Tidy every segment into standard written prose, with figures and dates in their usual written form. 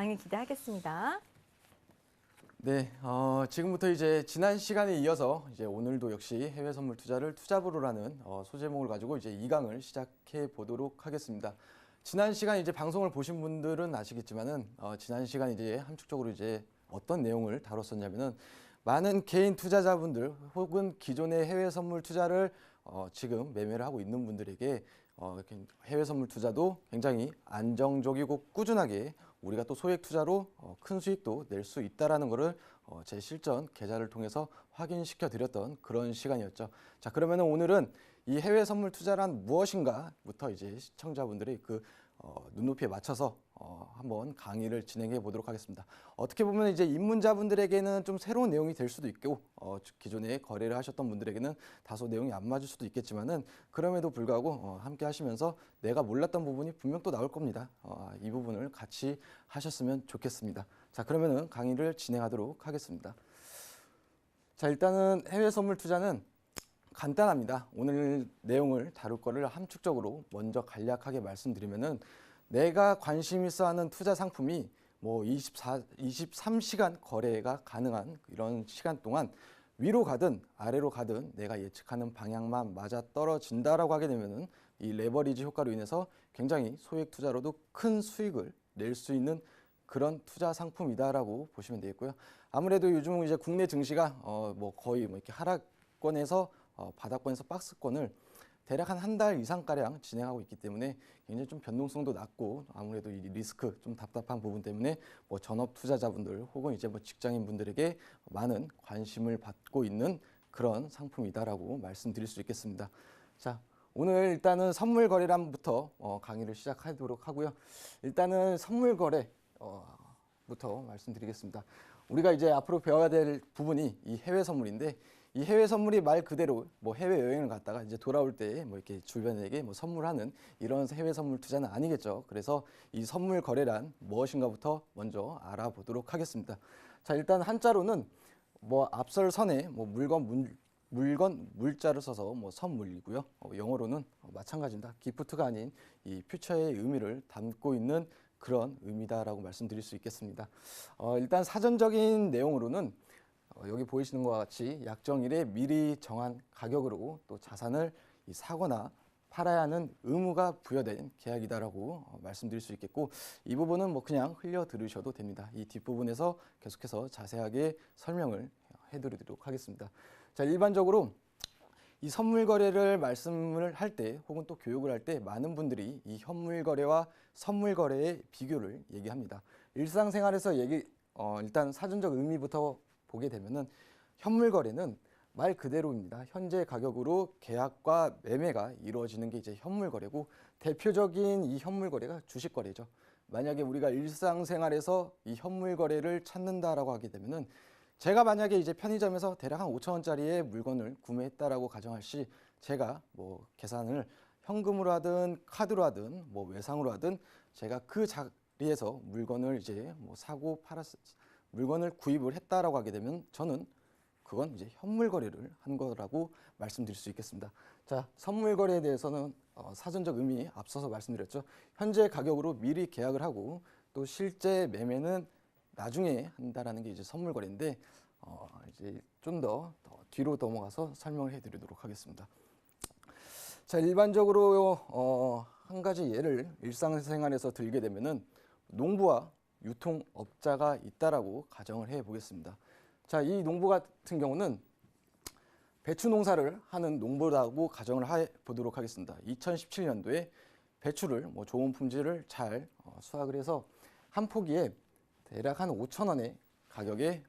강의 기대하겠습니다. 네, 지금부터 이제 지난 시간에 이어서 이제 오늘도 역시 해외 선물 투자를 투자부로라는 소제목을 가지고 이제 2강을 시작해 보도록 하겠습니다. 지난 시간 이제 방송을 보신 분들은 아시겠지만은 지난 시간 이제 함축적으로 이제 어떤 내용을 다뤘었냐면은 많은 개인 투자자분들 혹은 기존의 해외 선물 투자를 지금 매매를 하고 있는 분들에게 해외 선물 투자도 굉장히 안정적이고 꾸준하게 우리가 또 소액 투자로 큰 수익도 낼 수 있다라는 것을 제 실전 계좌를 통해서 확인시켜 드렸던 그런 시간이었죠. 자, 그러면 오늘은 이 해외 선물 투자란 무엇인가부터 이제 시청자분들의 그 눈높이에 맞춰서 한번 강의를 진행해 보도록 하겠습니다. 어떻게 보면 이제 입문자분들에게는 좀 새로운 내용이 될 수도 있고 기존에 거래를 하셨던 분들에게는 다소 내용이 안 맞을 수도 있겠지만은 그럼에도 불구하고 함께 하시면서 내가 몰랐던 부분이 분명 또 나올 겁니다. 이 부분을 같이 하셨으면 좋겠습니다. 자, 그러면은 강의를 진행하도록 하겠습니다. 자, 일단은 해외 선물 투자는 간단합니다. 오늘 내용을 다룰 거를 함축적으로 먼저 간략하게 말씀드리면은 내가 관심 있어 하는 투자 상품이 뭐 23시간 거래가 가능한 이런 시간 동안 위로 가든 아래로 가든 내가 예측하는 방향만 맞아 떨어진다라고 하게 되면은 이 레버리지 효과로 인해서 굉장히 소액 투자로도 큰 수익을 낼 수 있는 그런 투자 상품이다라고 보시면 되겠고요. 아무래도 요즘 이제 국내 증시가 뭐 거의 뭐 이렇게 하락권에서 바닥권에서 박스권을 대략 한 달 이상가량 진행하고 있기 때문에 굉장히 좀 변동성도 낮고 아무래도 이 리스크 좀 답답한 부분 때문에 뭐 전업 투자자분들 혹은 이제 뭐 직장인 분들에게 많은 관심을 받고 있는 그런 상품이다라고 말씀드릴 수 있겠습니다. 자, 오늘 일단은 선물 거래란부터 강의를 시작하도록 하고요. 일단은 선물 거래 부터 말씀드리겠습니다. 우리가 이제 앞으로 배워야 될 부분이 이 해외 선물인데 이 해외 선물이 말 그대로 뭐 해외 여행을 갔다가 이제 돌아올 때 뭐 이렇게 주변에게 뭐 선물하는 이런 해외 선물 투자는 아니겠죠. 그래서 이 선물 거래란 무엇인가부터 먼저 알아보도록 하겠습니다. 자, 일단 한자로는 뭐 앞설선에 뭐 물건 물자를 써서 뭐 선물이고요. 영어로는 마찬가지입니다. 기프트가 아닌 이 퓨처의 의미를 담고 있는 그런 의미다라고 말씀드릴 수 있겠습니다. 일단 사전적인 내용으로는 여기 보이시는 것과 같이 약정일에 미리 정한 가격으로 또 자산을 사거나 팔아야 하는 의무가 부여된 계약이다라고 말씀드릴 수 있겠고 이 부분은 뭐 그냥 흘려 들으셔도 됩니다. 이 뒷부분에서 계속해서 자세하게 설명을 해드리도록 하겠습니다. 자, 일반적으로 이 선물 거래를 말씀을 할 때 혹은 또 교육을 할 때 많은 분들이 이 현물 거래와 선물 거래의 비교를 얘기합니다. 일상생활에서 일단 사전적 의미부터 보게 되면은 현물 거래는 말 그대로입니다. 현재 가격으로 계약과 매매가 이루어지는 게 이제 현물 거래고 대표적인 이 현물 거래가 주식 거래죠. 만약에 우리가 일상생활에서 이 현물 거래를 찾는다라고 하게 되면은 제가 만약에 이제 편의점에서 대략 한 5,000원짜리의 물건을 구매했다라고 가정할 시 제가 뭐 계산을 현금으로 하든 카드로 하든 뭐 외상으로 하든 제가 그 자리에서 물건을 이제 뭐 사고 물건을 구입을 했다라고 하게 되면 저는 그건 이제 현물 거래를 한 거라고 말씀드릴 수 있겠습니다. 자, 선물 거래에 대해서는 사전적 의미 앞서서 말씀드렸죠. 현재 가격으로 미리 계약을 하고 또 실제 매매는 나중에 한다라는 게 이제 선물 거래인데 이제 좀 더 뒤로 넘어가서 설명을 해드리도록 하겠습니다. 자, 일반적으로 한 가지 예를 일상생활에서 들게 되면은 농부와 유통업자가 있다라고 가정을 해 보겠습니다. 자, 이 농부 같은 경우는 배추 농사를 하는 농부라고 가정을 해 보도록 하겠습니다. 2017년도에 배추를 뭐 좋은 품질을 잘 수확을 해서 한 포기에 대략 한 5,000원의 가격에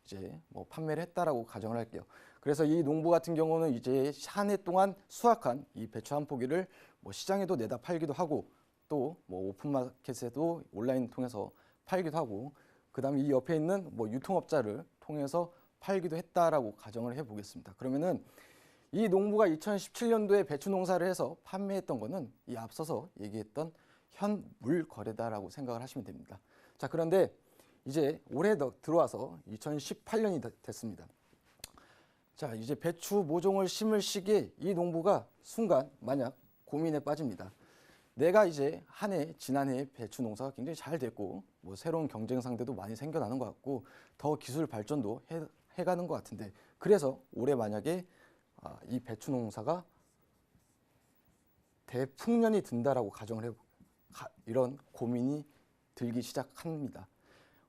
이제 뭐 판매를 했다라고 가정을 할게요. 그래서 이 농부 같은 경우는 이제 한 해 동안 수확한 이 배추 한 포기를 뭐 시장에도 내다 팔기도 하고 또 뭐 오픈마켓에도 온라인 통해서 팔기도 하고 그다음에 이 옆에 있는 뭐 유통업자를 통해서 팔기도 했다라고 가정을 해보겠습니다. 그러면은 이 농부가 2017년도에 배추 농사를 해서 판매했던 거는 이 앞서서 얘기했던 현물 거래다라고 생각을 하시면 됩니다. 자, 그런데 이제 올해 들어와서 2018년이 됐습니다. 자, 이제 배추 모종을 심을 시기에 이 농부가 순간 만약 고민에 빠집니다. 내가 이제 지난해 배추 농사가 굉장히 잘 됐고 뭐 새로운 경쟁 상대도 많이 생겨나는 것 같고 더 기술 발전도 해가는 것 같은데 그래서 올해 만약에 이 배추 농사가 대풍년이 든다라고 가정을 해보고 이런 고민이 들기 시작합니다.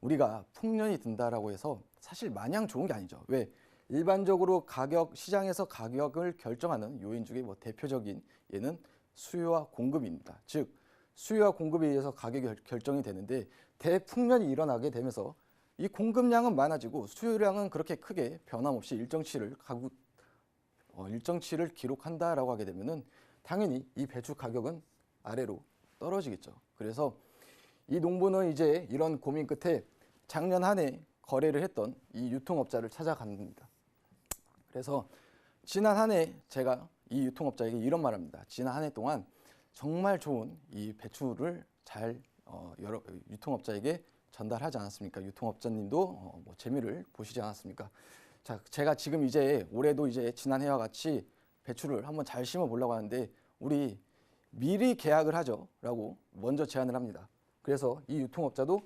우리가 풍년이 든다라고 해서 사실 마냥 좋은 게 아니죠. 왜? 일반적으로 시장에서 가격을 결정하는 요인 중에 뭐 대표적인 예는 수요와 공급입니다. 즉 수요와 공급에 의해서 가격이 결정이 되는데 대풍년이 일어나게 되면서 이 공급량은 많아지고 수요량은 그렇게 크게 변함없이 일정치를 기록한다라고 하게 되면은 당연히 이 배추 가격은 아래로 떨어지겠죠. 그래서 이 농부는 이제 이런 고민 끝에 작년 한 해 거래를 했던 이 유통업자를 찾아갑니다. 그래서 지난 한 해 제가 이 유통업자에게 이런 말합니다. 지난 한 해 동안 정말 좋은 이 배추를 잘 여러 유통업자에게 전달하지 않았습니까? 유통업자님도 뭐 재미를 보시지 않았습니까? 자, 제가 지금 이제 올해도 이제 지난 해와 같이 배추를 한번 잘 심어 보려고 하는데 우리 미리 계약을 하죠라고 먼저 제안을 합니다. 그래서 이 유통업자도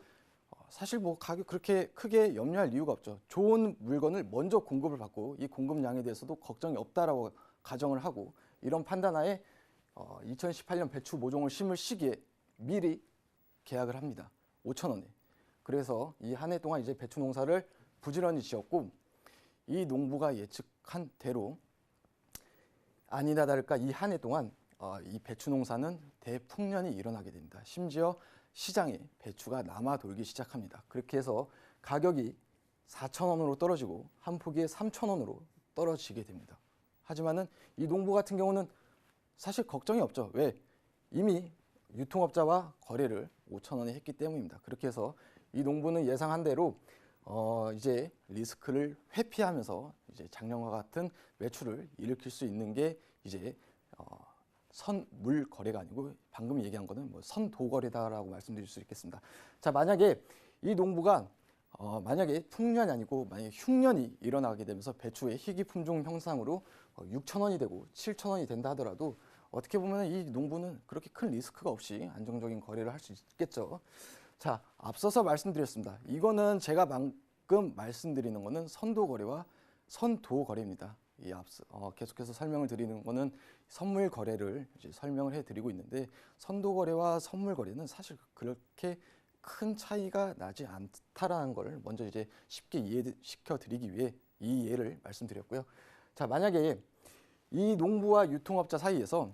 사실 뭐 가격 그렇게 크게 염려할 이유가 없죠. 좋은 물건을 먼저 공급을 받고 이 공급량에 대해서도 걱정이 없다라고 가정을 하고 이런 판단하에 2018년 배추 모종을 심을 시기에 미리 계약을 합니다. 5,000원에. 그래서 이 한 해 동안 이제 배추 농사를 부지런히 지었고 이 농부가 예측한 대로 아니나 다를까 이 한 해 동안 이 배추 농사는 대풍년이 일어나게 됩니다. 심지어 시장에 배추가 남아 돌기 시작합니다. 그렇게 해서 가격이 4,000원으로 떨어지고 한 포기에 3,000원으로 떨어지게 됩니다. 하지만은 이 농부 같은 경우는 사실 걱정이 없죠. 왜? 이미 유통업자와 거래를 5,000원에 했기 때문입니다. 그렇게 해서 이 농부는 예상한 대로 이제 리스크를 회피하면서 이제 작년과 같은 매출을 일으킬 수 있는 게 이제 선물 거래가 아니고 방금 얘기한 거는 뭐 선도 거래다라고 말씀드릴 수 있겠습니다. 자, 만약에 이 농부가 만약에 풍년이 아니고 만약에 흉년이 일어나게 되면서 배추의 희귀 품종 형상으로 6,000원이 되고 7,000원이 된다 하더라도 어떻게 보면 이 농부는 그렇게 큰 리스크가 없이 안정적인 거래를 할 수 있겠죠. 자, 앞서서 말씀드렸습니다. 이거는 제가 방금 말씀드리는 거는 선도 거래와 선도 거래입니다. 이 앞서 계속해서 설명을 드리는 거는 선물 거래를 이제 설명을 해드리고 있는데 선도 거래와 선물 거래는 사실 그렇게 큰 차이가 나지 않다라는 걸 먼저 이제 쉽게 이해시켜 드리기 위해 이 예를 말씀드렸고요. 자, 만약에 이 농부와 유통업자 사이에서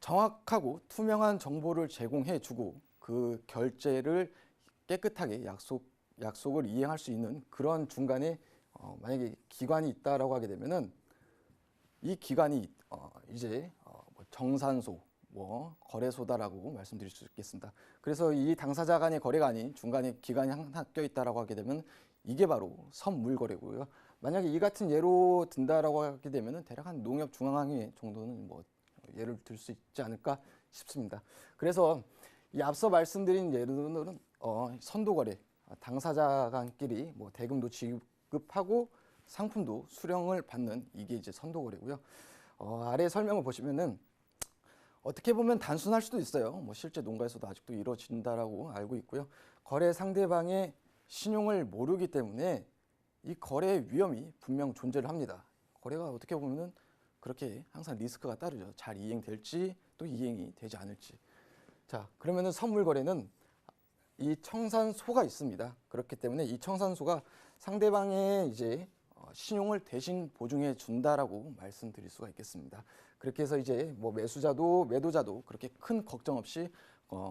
정확하고 투명한 정보를 제공해주고 그 결제를 깨끗하게 약속을 이행할 수 있는 그런 중간에 만약에 기관이 있다라고 하게 되면은 이 기관이 이제 뭐 정산소, 뭐 거래소다라고 말씀드릴 수 있겠습니다. 그래서 이 당사자 간의 거래가 아닌 중간에 기관이 하나 껴 있다라고 하게 되면 이게 바로 선물 거래고요. 만약에 이 같은 예로 든다라고 하게 되면은 대략 한 농협중앙회 정도는 뭐 예를 들 수 있지 않을까 싶습니다. 그래서 이 앞서 말씀드린 예로는 선도 거래, 당사자 간끼리 뭐 대금도 지급하고 상품도 수령을 받는 이게 이제 선도 거래고요. 아래 설명을 보시면은 어떻게 보면 단순할 수도 있어요. 뭐 실제 농가에서도 아직도 이루어진다라고 알고 있고요. 거래 상대방의 신용을 모르기 때문에 이 거래 위험이 분명 존재를 합니다. 거래가 어떻게 보면은 그렇게 항상 리스크가 따르죠. 잘 이행될지 또 이행이 되지 않을지. 자, 그러면은 선물 거래는 이 청산소가 있습니다. 그렇기 때문에 이 청산소가 상대방의 이제 신용을 대신 보증해 준다라고 말씀드릴 수가 있겠습니다. 그렇게 해서 이제 뭐 매수자도 매도자도 그렇게 큰 걱정 없이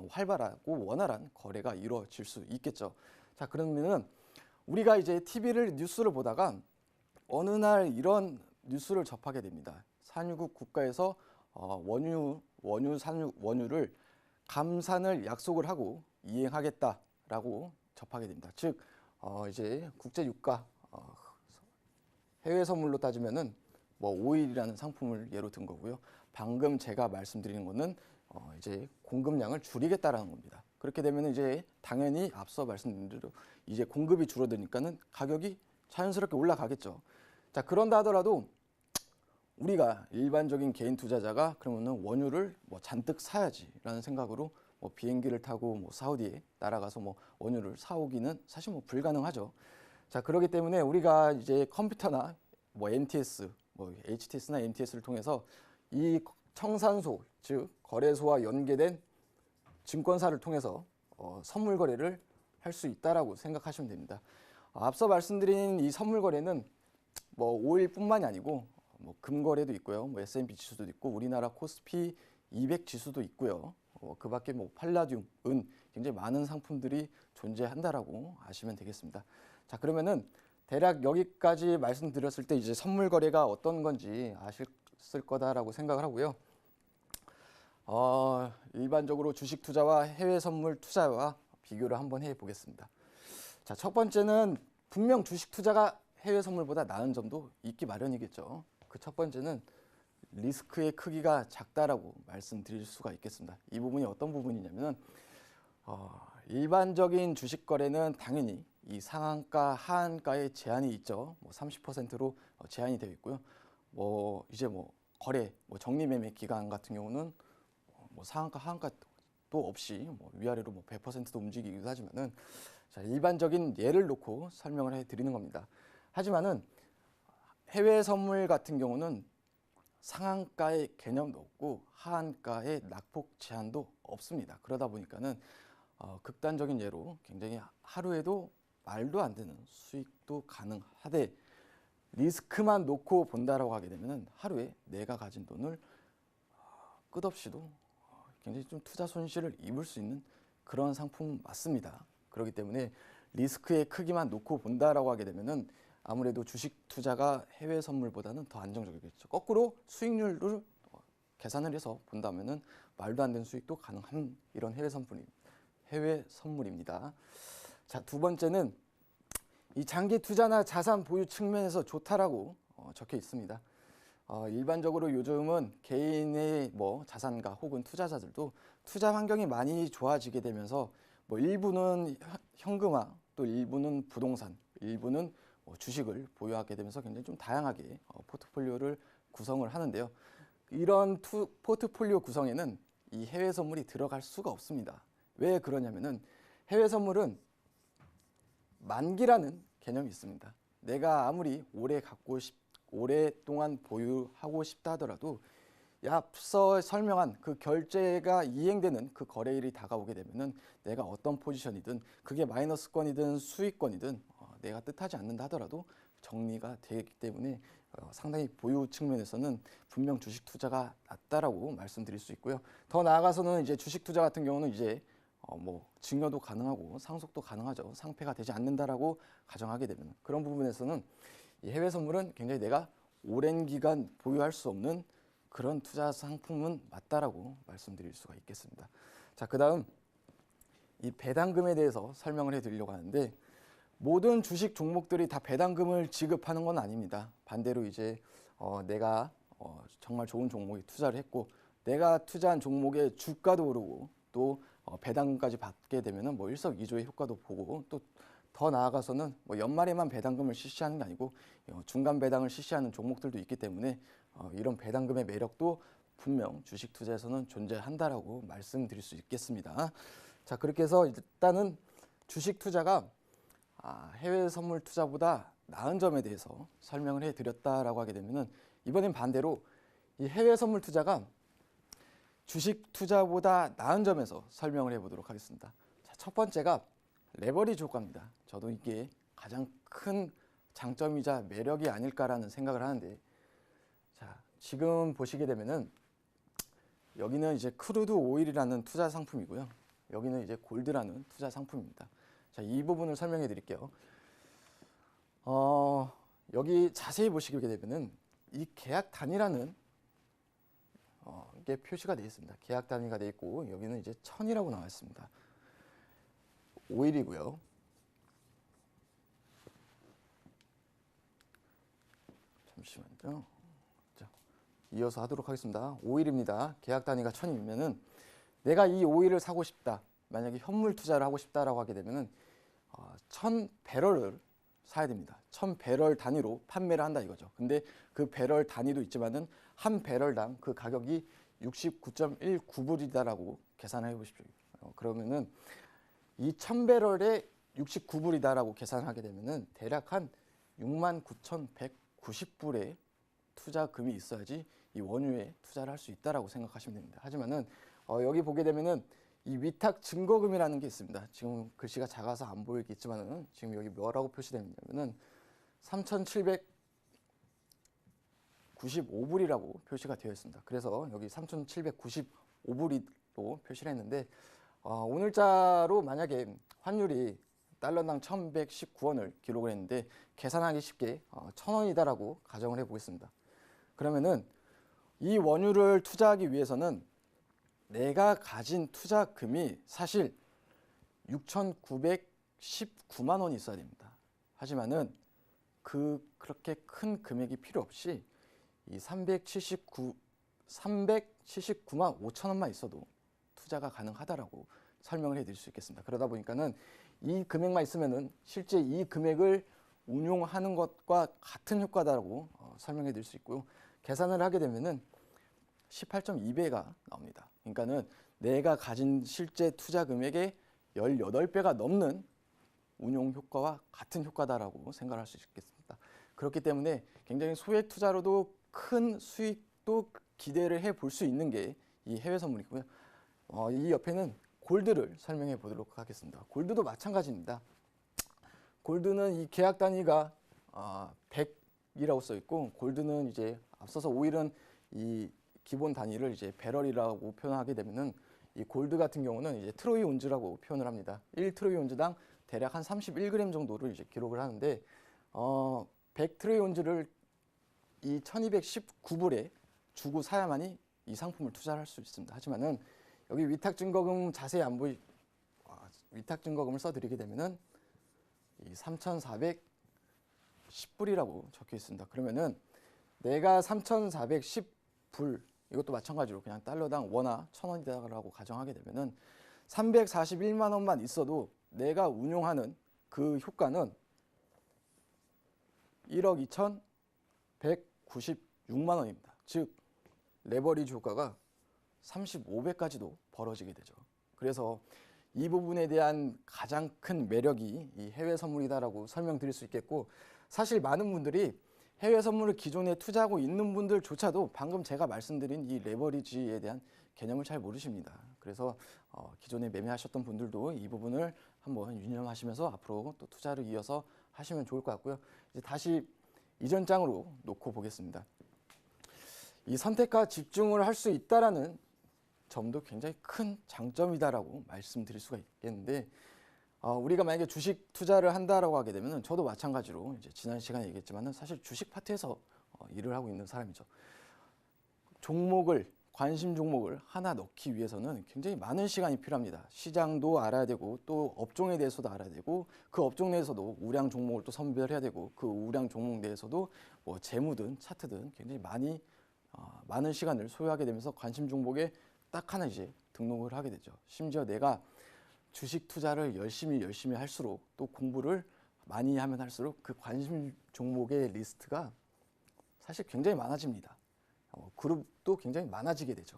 활발하고 원활한 거래가 이루어질 수 있겠죠. 자, 그러면은 우리가 이제 뉴스를 보다가 어느 날 이런 뉴스를 접하게 됩니다. 산유국 국가에서 원유를 감산을 약속을 하고 이행하겠다라고 접하게 됩니다. 즉 이제 국제 유가 해외 선물로 따지면은 뭐 오일이라는 상품을 예로 든 거고요. 방금 제가 말씀드리는 거는 이제 공급량을 줄이겠다라는 겁니다. 그렇게 되면 이제 당연히 앞서 말씀드린 대로 이제 공급이 줄어드니까는 가격이 자연스럽게 올라가겠죠. 자, 그런다 하더라도 우리가 일반적인 개인 투자자가 그러면은 원유를 뭐 잔뜩 사야지라는 생각으로 뭐 비행기를 타고 뭐 사우디에 날아가서 뭐 원유를 사오기는 사실 뭐 불가능하죠. 자, 그렇기 때문에 우리가 이제 컴퓨터나 뭐 MTS, 뭐 HTS나 MTS를 통해서 이 청산소, 즉 거래소와 연계된 증권사를 통해서 선물 거래를 할 수 있다라고 생각하시면 됩니다. 앞서 말씀드린 이 선물 거래는 뭐 오일뿐만이 아니고 뭐 금거래도 있고요, 뭐 S&P 지수도 있고 우리나라 코스피 200 지수도 있고요. 그밖에 뭐 팔라듐, 은 굉장히 많은 상품들이 존재한다라고 아시면 되겠습니다. 자, 그러면은 대략 여기까지 말씀드렸을 때 이제 선물 거래가 어떤 건지 아셨을 거다라고 생각을 하고요. 일반적으로 주식 투자와 해외 선물 투자와 비교를 한번 해 보겠습니다. 자, 첫 번째는 분명 주식 투자가 해외 선물보다 나은 점도 있기 마련이겠죠. 그 첫 번째는 리스크의 크기가 작다라고 말씀드릴 수가 있겠습니다. 이 부분이 어떤 부분이냐면 일반적인 주식 거래는 당연히 이 상한가, 하한가에 제한이 있죠. 뭐 30%로 제한이 되어 있고요. 뭐 이제 뭐 거래, 뭐 정리 매매 기간 같은 경우는 뭐 상한가, 하한가도 없이 뭐 위아래로 뭐 100%도 움직이기도 하지만은 자, 일반적인 예를 놓고 설명을 해드리는 겁니다. 하지만은 해외 선물 같은 경우는 상한가의 개념도 없고 하한가의 낙폭 제한도 없습니다. 그러다 보니까는 극단적인 예로 굉장히 하루에도 말도 안 되는 수익도 가능하되 리스크만 놓고 본다라고 하게 되면은 하루에 내가 가진 돈을 끝없이도 굉장히 좀 투자 손실을 입을 수 있는 그런 상품 맞습니다. 그렇기 때문에 리스크의 크기만 놓고 본다라고 하게 되면은 아무래도 주식 투자가 해외 선물보다는 더 안정적이겠죠. 거꾸로 수익률을 계산을 해서 본다면은 말도 안 되는 수익도 가능한 이런 해외 선물입니다. 자, 두 번째는 이 장기 투자나 자산 보유 측면에서 좋다라고 적혀 있습니다. 일반적으로 요즘은 개인의 뭐 자산가 혹은 투자자들도 투자 환경이 많이 좋아지게 되면서 뭐 일부는 현금화, 또 일부는 부동산, 일부는 주식을 보유하게 되면서 굉장히 좀 다양하게 포트폴리오를 구성을 하는데요. 이런 포트폴리오 구성에는 이 해외 선물이 들어갈 수가 없습니다. 왜 그러냐면은 해외 선물은 만기라는 개념이 있습니다. 내가 아무리 오랫동안 보유하고 싶다 하더라도 앞서 설명한 그 결제가 이행되는 그 거래일이 다가오게 되면은 내가 어떤 포지션이든 그게 마이너스권이든 수익권이든 내가 뜻하지 않는다 하더라도 정리가 되기 때문에 상당히 보유 측면에서는 분명 주식 투자가 낫다라고 말씀드릴 수 있고요. 더 나아가서는 이제 주식 투자 같은 경우는 이제 뭐 증여도 가능하고 상속도 가능하죠. 상폐가 되지 않는다라고 가정하게 되면 그런 부분에서는 이 해외 선물은 굉장히 내가 오랜 기간 보유할 수 없는 그런 투자 상품은 맞다라고 말씀드릴 수가 있겠습니다. 자, 그다음 이 배당금에 대해서 설명을 해드리려고 하는데 모든 주식 종목들이 다 배당금을 지급하는 건 아닙니다. 반대로 이제 내가 정말 좋은 종목에 투자를 했고 내가 투자한 종목의 주가도 오르고 또 배당금까지 받게 되면은 뭐 일석이조의 효과도 보고 또 더 나아가서는 뭐 연말에만 배당금을 실시하는 게 아니고 중간 배당을 실시하는 종목들도 있기 때문에 이런 배당금의 매력도 분명 주식 투자에서는 존재한다라고 말씀드릴 수 있겠습니다. 자, 그렇게 해서 일단은 주식 투자가 해외 선물 투자보다 나은 점에 대해서 설명을 해드렸다라고 하게 되면은 이번엔 반대로 이 해외 선물 투자가 주식 투자보다 나은 점에서 설명을 해보도록 하겠습니다. 자, 첫 번째가 레버리지 효과입니다. 저도 이게 가장 큰 장점이자 매력이 아닐까라는 생각을 하는데, 자, 지금 보시게 되면은 여기는 이제 크루드 오일이라는 투자 상품이고요. 여기는 이제 골드라는 투자 상품입니다. 자, 이 부분을 설명해 드릴게요. 여기 자세히 보시게 되면은 이 계약 단위라는 이게 표시가 되어 있습니다. 계약 단위가 되어 있고 여기는 이제 1000이라고 나와 있습니다. 오일이고요. 잠시만요. 자, 이어서 하도록 하겠습니다. 오일입니다. 계약 단위가 1000이면은 내가 이 오일을 사고 싶다. 만약에 현물 투자를 하고 싶다라고 하게 되면은 1000배럴을 사야 됩니다. 1000배럴 단위로 판매를 한다 이거죠. 근데 그 배럴 단위도 있지만은 한 배럴당 그 가격이 69.19불이다라고 계산을 해 보십시오. 그러면은 이 1000배럴에 69불이다라고 계산하게 되면은 대략 한 69,190불의 투자금이 있어야지 이 원유에 투자를 할 수 있다라고 생각하시면 됩니다. 하지만은 여기 보게 되면은 이 위탁 증거금이라는 게 있습니다. 지금 글씨가 작아서 안 보이겠지만은 지금 여기 뭐라고 표시되냐면은 3,795불이라고 표시가 되어 있습니다. 그래서 여기 3,795불이로 표시를 했는데 오늘자로 만약에 환율이 달러당 1,119원을 기록을 했는데 계산하기 쉽게 1,000원이다라고 가정을 해보겠습니다. 그러면은 이 원유를 투자하기 위해서는 내가 가진 투자금이 사실 6,919만 원이 있어야 됩니다. 하지만은 그렇게 큰 금액이 필요 없이 이 379만 5천 원만 있어도 투자가 가능하다라고 설명을 해드릴 수 있겠습니다. 그러다 보니까는 이 금액만 있으면은 실제 이 금액을 운용하는 것과 같은 효과다라고 설명해 드릴 수 있고요. 계산을 하게 되면은 18.2배가 나옵니다. 그러니까는 내가 가진 실제 투자 금액의 18배가 넘는 운용 효과와 같은 효과다라고 생각할 수 있겠습니다. 그렇기 때문에 굉장히 소액 투자로도 큰 수익도 기대를 해 볼 수 있는 게 이 해외 선물이고요. 이 옆에는 골드를 설명해 보도록 하겠습니다. 골드도 마찬가지입니다. 골드는 이 계약 단위가 100이라고 써 있고, 골드는 이제 앞서서 오일은 이 기본 단위를 이제 배럴이라고 표현하게 되면은 이 골드 같은 경우는 이제 트로이 온즈라고 표현을 합니다. 1트로이 온즈당 대략 한 31g 정도를 이제 기록을 하는데 100 트로이 온즈를 이 1219불에 주고 사야만이 이 상품을 투자를 할 수 있습니다. 하지만은 여기 위탁 증거금 자세히 안 위탁 증거금을 써드리게 되면은 이 3,410불이라고 적혀 있습니다. 그러면은 내가 3,410불, 이것도 마찬가지로 그냥 달러당 원화 1,000원이다라고 가정하게 되면은 341만 원만 있어도 내가 운용하는 그 효과는 1억 2,196만 원입니다. 즉 레버리지 효과가 35배까지도 벌어지게 되죠. 그래서 이 부분에 대한 가장 큰 매력이 이 해외 선물이다라고 설명드릴 수 있겠고, 사실 많은 분들이 해외 선물을 기존에 투자하고 있는 분들조차도 방금 제가 말씀드린 이 레버리지에 대한 개념을 잘 모르십니다. 그래서 기존에 매매하셨던 분들도 이 부분을 한번 유념하시면서 앞으로 또 투자를 이어서 하시면 좋을 것 같고요. 이제 다시 이전 장으로 놓고 보겠습니다. 이 선택과 집중을 할 수 있다라는 점도 굉장히 큰 장점이다라고 말씀드릴 수가 있겠는데, 우리가 만약에 주식 투자를 한다라고 하게 되면 저도 마찬가지로 이제 지난 시간에 얘기했지만은 사실 주식 파트에서 일을 하고 있는 사람이죠. 관심 종목을 하나 넣기 위해서는 굉장히 많은 시간이 필요합니다. 시장도 알아야 되고 또 업종에 대해서도 알아야 되고 그 업종 내에서도 우량 종목을 또 선별해야 되고 그 우량 종목 내에서도 뭐 재무든 차트든 굉장히 많은 시간을 소요하게 되면서 관심 종목에 딱 하나 이제 등록을 하게 되죠. 심지어 내가 주식 투자를 열심히 할수록 또 공부를 많이 하면 할수록 그 관심 종목의 리스트가 사실 굉장히 많아집니다. 그룹도 굉장히 많아지게 되죠.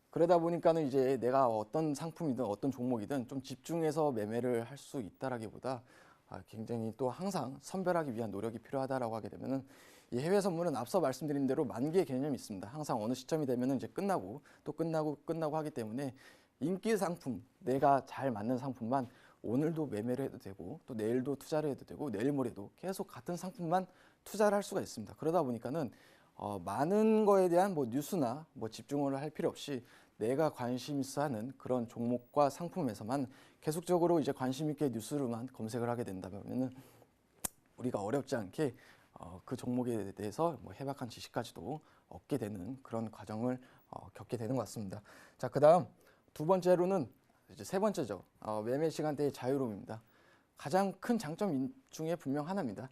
그러다 보니까는 이제 내가 어떤 상품이든 어떤 종목이든 좀 집중해서 매매를 할 수 있다라기보다 굉장히 또 항상 선별하기 위한 노력이 필요하다라고 하게 되면은 이 해외 선물은 앞서 말씀드린 대로 만기의 개념이 있습니다. 항상 어느 시점이 되면은 이제 끝나고 하기 때문에 인기 상품, 내가 잘 맞는 상품만 오늘도 매매를 해도 되고 또 내일도 투자를 해도 되고 내일 모레도 계속 같은 상품만 투자를 할 수가 있습니다. 그러다 보니까는 많은 거에 대한 뭐 뉴스나 뭐 집중을 할 필요 없이 내가 관심 있어 하는 그런 종목과 상품에서만 계속적으로 이제 관심 있게 뉴스로만 검색을 하게 된다면은 우리가 어렵지 않게 그 종목에 대해서 뭐 해박한 지식까지도 얻게 되는 그런 과정을 겪게 되는 것 같습니다. 자, 그다음 두 번째로는 이제 세 번째죠. 매매 시간대의 자유로움입니다. 가장 큰 장점 중에 분명 하나입니다.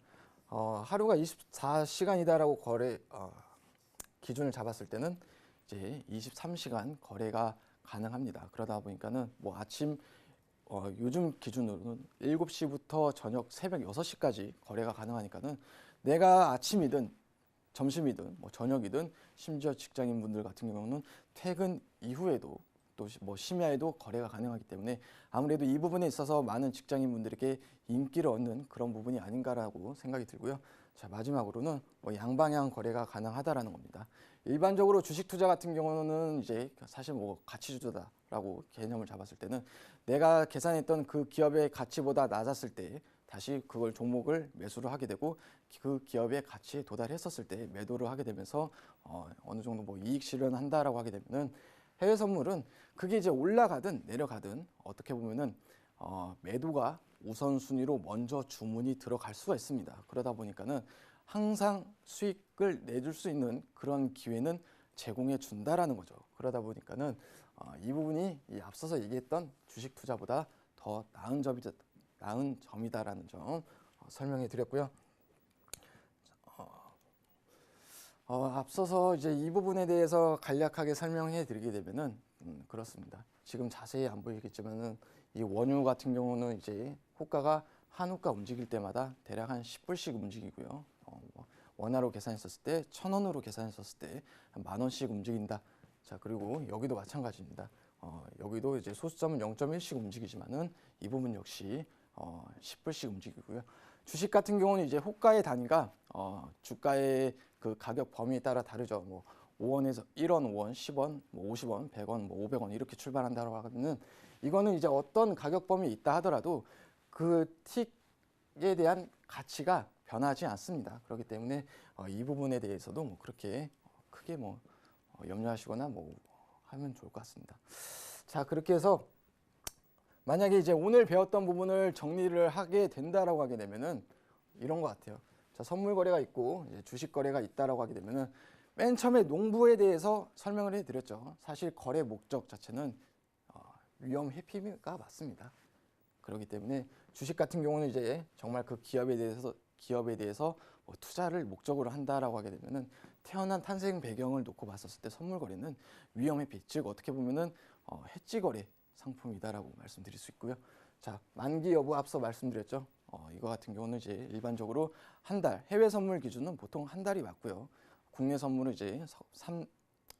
하루가 24시간이다라고 기준을 잡았을 때는 이제 23시간 거래가 가능합니다. 그러다 보니까는 뭐 아침 요즘 기준으로는 7시부터 저녁 새벽 6시까지 거래가 가능하니까는 내가 아침이든 점심이든 뭐 저녁이든 심지어 직장인분들 같은 경우는 퇴근 이후에도 또 뭐 심야에도 거래가 가능하기 때문에 아무래도 이 부분에 있어서 많은 직장인분들에게 인기를 얻는 그런 부분이 아닌가라고 생각이 들고요. 자, 마지막으로는 뭐 양방향 거래가 가능하다라는 겁니다. 일반적으로 주식 투자 같은 경우는 이제 사실 뭐 가치주다라고 개념을 잡았을 때는 내가 계산했던 그 기업의 가치보다 낮았을 때 다시 그걸 종목을 매수를 하게 되고 그 기업의 가치에 도달했었을 때 매도를 하게 되면서 어느 정도 뭐 이익 실현한다라고 하게 되면은 해외 선물은 그게 이제 올라가든 내려가든 어떻게 보면은 매도가 우선순위로 먼저 주문이 들어갈 수가 있습니다. 그러다 보니까는 항상 수익을 내줄 수 있는 그런 기회는 제공해 준다라는 거죠. 그러다 보니까는 이 부분이 이 앞서서 얘기했던 주식 투자보다 더 나은 점이다라는 점 설명해 드렸고요. 앞서서 이제 이 부분에 대해서 간략하게 설명해 드리게 되면은 그렇습니다. 지금 자세히 안 보이겠지만은 이 원유 같은 경우는 이제 호가가 한우가 움직일 때마다 대략 한 10불씩 움직이고요. 원화로 계산했었을 때 1,000원으로 계산했었을 때 한 10,000원씩 움직인다. 자, 그리고 여기도 마찬가지입니다. 여기도 이제 소수점은 0.1씩 움직이지만은 이 부분 역시 10불씩 움직이고요. 주식 같은 경우는 이제 호가의 단위가 주가의 그 가격 범위에 따라 다르죠. 뭐 5원에서 1원, 5원, 10원, 뭐 50원, 100원, 뭐 500원 이렇게 출발한다고 하면은 이거는 이제 어떤 가격 범위에 있다 하더라도 그 틱에 대한 가치가 변하지 않습니다. 그렇기 때문에 이 부분에 대해서도 뭐 그렇게 크게 뭐 염려하시거나 뭐 하면 좋을 것 같습니다. 자, 그렇게 해서 만약에 이제 오늘 배웠던 부분을 정리를 하게 된다라고 하게 되면은 이런 것 같아요. 자, 선물 거래가 있고 이제 주식 거래가 있다라고 하게 되면은 맨 처음에 농부에 대해서 설명을 해드렸죠. 사실 거래 목적 자체는 위험 회피가 맞습니다. 그렇기 때문에 주식 같은 경우는 이제 정말 그 기업에 대해서 뭐 투자를 목적으로 한다라고 하게 되면은 태어난 탄생 배경을 놓고 봤었을 때 선물 거래는 위험 회피, 즉 어떻게 보면은 해지 거래 상품이다라고 말씀드릴 수 있고요. 자, 만기 여부 앞서 말씀드렸죠. 이거 같은 경우는 이제 일반적으로 한 달, 해외 선물 기준은 보통 한 달이 맞고요. 국내 선물은 이제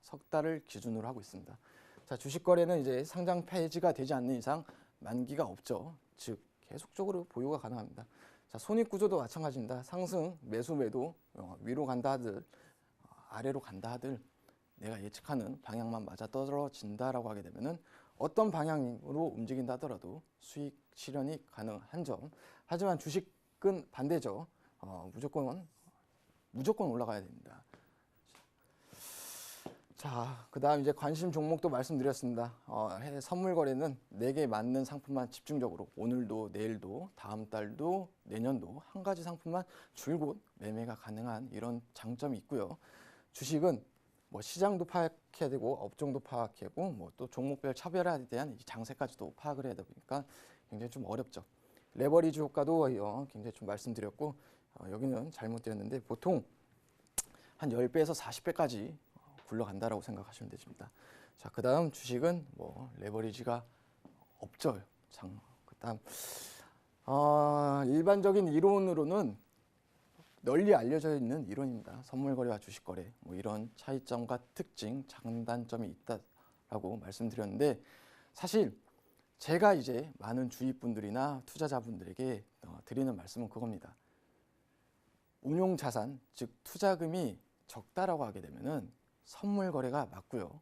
석 달을 기준으로 하고 있습니다. 자, 주식 거래는 이제 상장 폐지가 되지 않는 이상 만기가 없죠. 즉 계속적으로 보유가 가능합니다. 자, 손익 구조도 마찬가지입니다. 상승, 매수, 매도, 위로 간다 하들, 아래로 간다 하들 내가 예측하는 방향만 맞아 떨어진다라고 하게 되면은 어떤 방향으로 움직인다 하더라도 수익 실현이 가능한 점. 하지만 주식은 반대죠. 무조건 올라가야 됩니다. 자, 그다음 이제 관심 종목도 말씀드렸습니다. 선물 거래는 내게 맞는 상품만 집중적으로 오늘도 내일도 다음 달도 내년도 한 가지 상품만 줄곧 매매가 가능한 이런 장점이 있고요. 주식은 뭐 시장도 파악해야 되고 업종도 파악해야 되고 뭐 또 종목별 차별화에 대한 장세까지도 파악을 해야 되다 보니까 굉장히 좀 어렵죠. 레버리지 효과도 굉장히 좀 말씀드렸고 여기는 잘못되었는데 보통 한 10배에서 40배까지 굴러간다라고 생각하시면 되십니다. 자, 그다음 주식은 뭐 레버리지가 없죠. 그다음 일반적인 이론으로는 널리 알려져 있는 이론입니다. 선물 거래와 주식 거래 뭐 이런 차이점과 특징, 장단점이 있다라고 말씀드렸는데 사실 제가 이제 많은 주위분들이나 투자자분들에게 드리는 말씀은 그겁니다. 운용 자산, 즉 투자금이 적다라고 하게 되면은 선물 거래가 맞고요.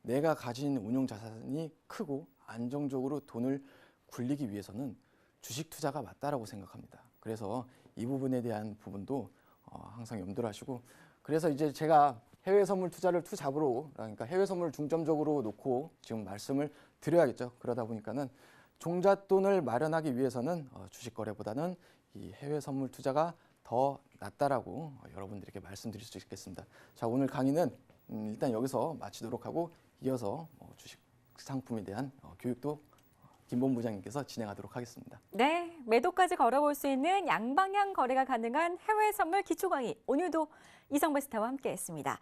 내가 가진 운용 자산이 크고 안정적으로 돈을 굴리기 위해서는 주식 투자가 맞다라고 생각합니다. 그래서 이 부분에 대한 부분도 항상 염두를 하시고 그래서 이제 제가 해외 선물 투자를 투잡으로 그러니까 해외 선물을 중점적으로 놓고 지금 말씀을 드려야겠죠. 그러다 보니까는 종잣돈을 마련하기 위해서는 주식 거래보다는 이 해외 선물 투자가 더 낫다라고 여러분들에게 말씀드릴 수 있겠습니다. 자, 오늘 강의는 일단 여기서 마치도록 하고 이어서 주식 상품에 대한 교육도 김본 부장님께서 진행하도록 하겠습니다. 네, 매도까지 걸어볼 수 있는 양방향 거래가 가능한 해외 선물 기초 강의. 오늘도 이성배 스타와 함께했습니다.